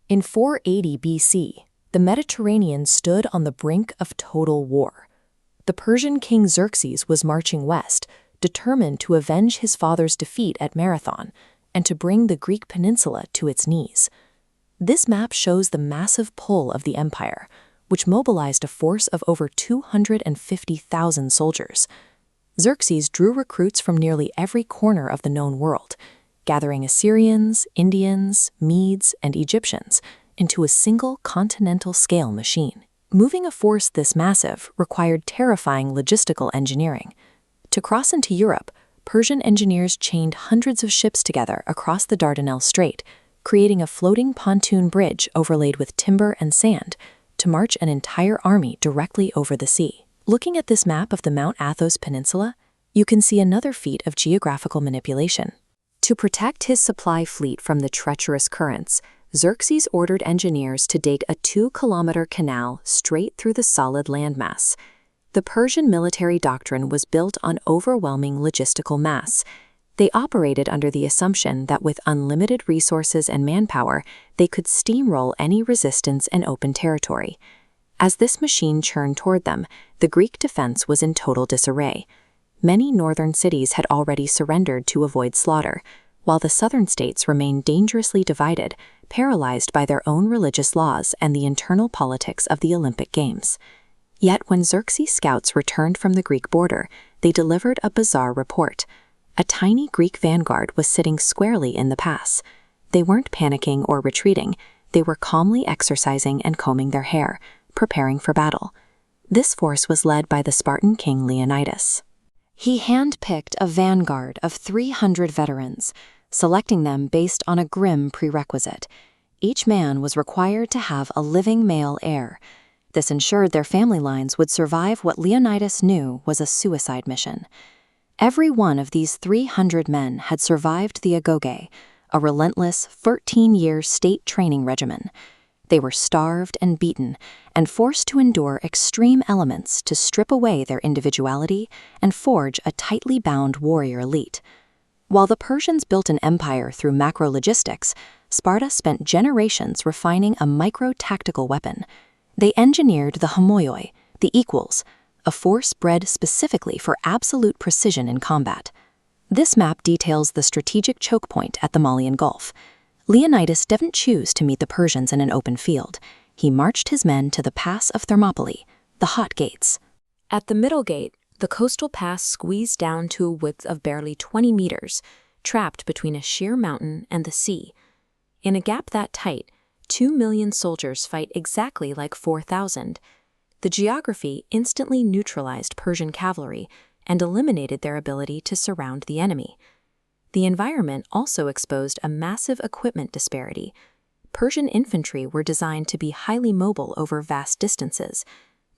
In 480 BC, the Mediterranean stood on the brink of total war. The Persian king Xerxes was marching west, determined to avenge his father's defeat at Marathon and to bring the Greek peninsula to its knees. This map shows the massive pull of the empire, which mobilized a force of over 250,000 soldiers. Xerxes drew recruits from nearly every corner of the known world, gathering Assyrians, Indians, Medes, and Egyptians into a single continental-scale machine. Moving a force this massive required terrifying logistical engineering. To cross into Europe, Persian engineers chained hundreds of ships together across the Dardanelles Strait, creating a floating pontoon bridge overlaid with timber and sand to march an entire army directly over the sea. Looking at this map of the Mount Athos Peninsula, you can see another feat of geographical manipulation. To protect his supply fleet from the treacherous currents, Xerxes ordered engineers to dig a 2-kilometer canal straight through the solid landmass. The Persian military doctrine was built on overwhelming logistical mass. They operated under the assumption that with unlimited resources and manpower, they could steamroll any resistance and open territory. As this machine churned toward them, the Greek defense was in total disarray. Many northern cities had already surrendered to avoid slaughter, while the southern states remained dangerously divided, paralyzed by their own religious laws and the internal politics of the Olympic Games. Yet when Xerxes' scouts returned from the Greek border, they delivered a bizarre report. A tiny Greek vanguard was sitting squarely in the pass. They weren't panicking or retreating. They were calmly exercising and combing their hair, preparing for battle. This force was led by the Spartan king Leónidas. He handpicked a vanguard of 300 veterans, selecting them based on a grim prerequisite. Each man was required to have a living male heir. This ensured their family lines would survive what Leónidas knew was a suicide mission. Every one of these 300 men had survived the agoge, a relentless 13-year state training regimen. They were starved and beaten and forced to endure extreme elements to strip away their individuality and forge a tightly bound warrior elite. While the Persians built an empire through macro-logistics, Sparta spent generations refining a micro-tactical weapon. They engineered the homoioi, the equals, a force bred specifically for absolute precision in combat. This map details the strategic choke point at the Malian Gulf. Leónidas didn't choose to meet the Persians in an open field. He marched his men to the Pass of Thermopylae, the Hot Gates. At the middle gate, the coastal pass squeezed down to a width of barely 20 meters, trapped between a sheer mountain and the sea. In a gap that tight, 2 million soldiers fight exactly like 4,000. The geography instantly neutralized Persian cavalry and eliminated their ability to surround the enemy. The environment also exposed a massive equipment disparity. Persian infantry were designed to be highly mobile over vast distances.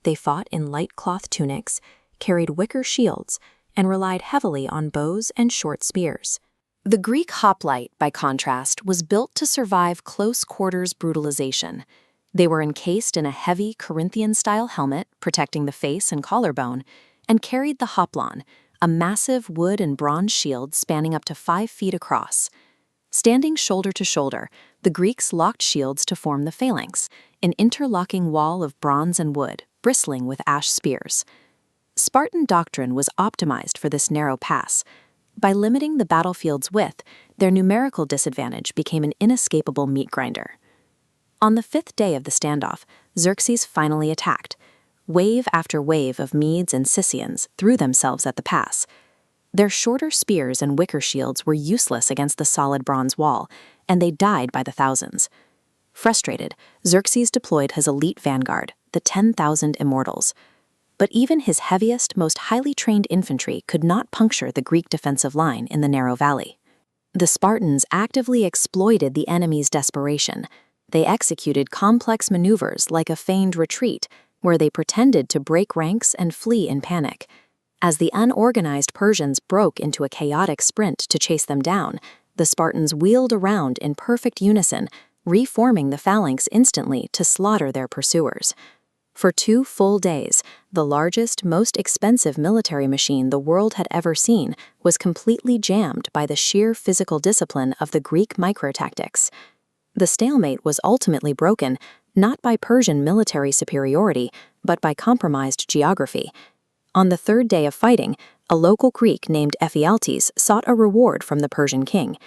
They fought in light cloth tunics, carried wicker shields, and relied heavily on bows and short spears. The Greek hoplite, by contrast, was built to survive close-quarters brutalization. They were encased in a heavy Corinthian-style helmet protecting the face and collarbone, and carried the hoplon, a massive wood and bronze shield spanning up to 5 feet across. Standing shoulder to shoulder, the Greeks locked shields to form the phalanx, an interlocking wall of bronze and wood, bristling with ash spears. Spartan doctrine was optimized for this narrow pass. By limiting the battlefield's width, their numerical disadvantage became an inescapable meat grinder. On the 5th day of the standoff, Xerxes finally attacked. Wave after wave of Medes and Scythians threw themselves at the pass. Their shorter spears and wicker shields were useless against the solid bronze wall, and they died by the thousands. Frustrated, Xerxes deployed his elite vanguard, the 10,000 immortals. But even his heaviest, most highly trained infantry could not puncture the Greek defensive line in the narrow valley. The Spartans actively exploited the enemy's desperation. They executed complex maneuvers like a feigned retreat, where they pretended to break ranks and flee in panic. As the unorganized Persians broke into a chaotic sprint to chase them down, the Spartans wheeled around in perfect unison, reforming the phalanx instantly to slaughter their pursuers. For 2 full days, the largest, most expensive military machine the world had ever seen was completely jammed by the sheer physical discipline of the Greek microtactics. The stalemate was ultimately broken not by Persian military superiority, but by compromised geography. On the third day of fighting, a local Greek named Ephialtes sought a reward from the Persian king.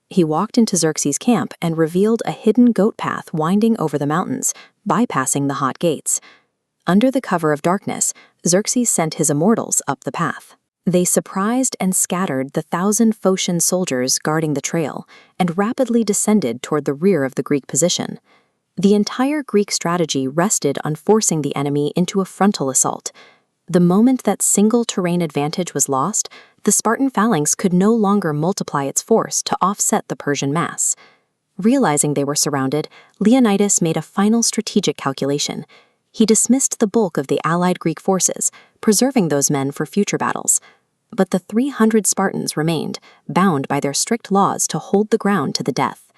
He walked into Xerxes' camp and revealed a hidden goat path winding over the mountains, bypassing the hot gates. Under the cover of darkness, Xerxes sent his immortals up the path. They surprised and scattered the 1,000 Phocian soldiers guarding the trail and rapidly descended toward the rear of the Greek position. The entire Greek strategy rested on forcing the enemy into a frontal assault. The moment that single terrain advantage was lost, the Spartan phalanx could no longer multiply its force to offset the Persian mass. Realizing they were surrounded, Leonidas made a final strategic calculation. He dismissed the bulk of the allied Greek forces, preserving those men for future battles. But the 300 Spartans remained, bound by their strict laws to hold the ground to the death.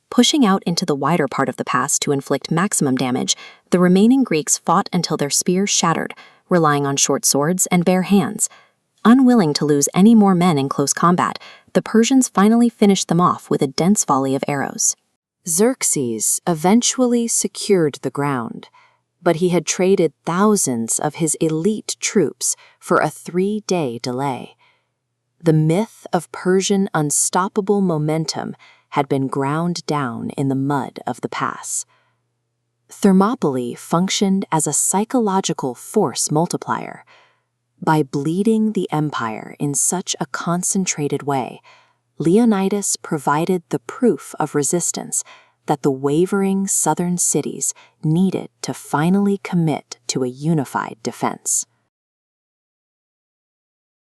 Pushing out into the wider part of the pass to inflict maximum damage, the remaining Greeks fought until their spears shattered, relying on short swords and bare hands. Unwilling to lose any more men in close combat, the Persians finally finished them off with a dense volley of arrows. Xerxes eventually secured the ground, but he had traded thousands of his elite troops for a 3-day delay. The myth of Persian unstoppable momentum had been ground down in the mud of the pass. Thermopylae functioned as a psychological force multiplier. By bleeding the empire in such a concentrated way, Leonidas provided the proof of resistance that the wavering southern cities needed to finally commit to a unified defense.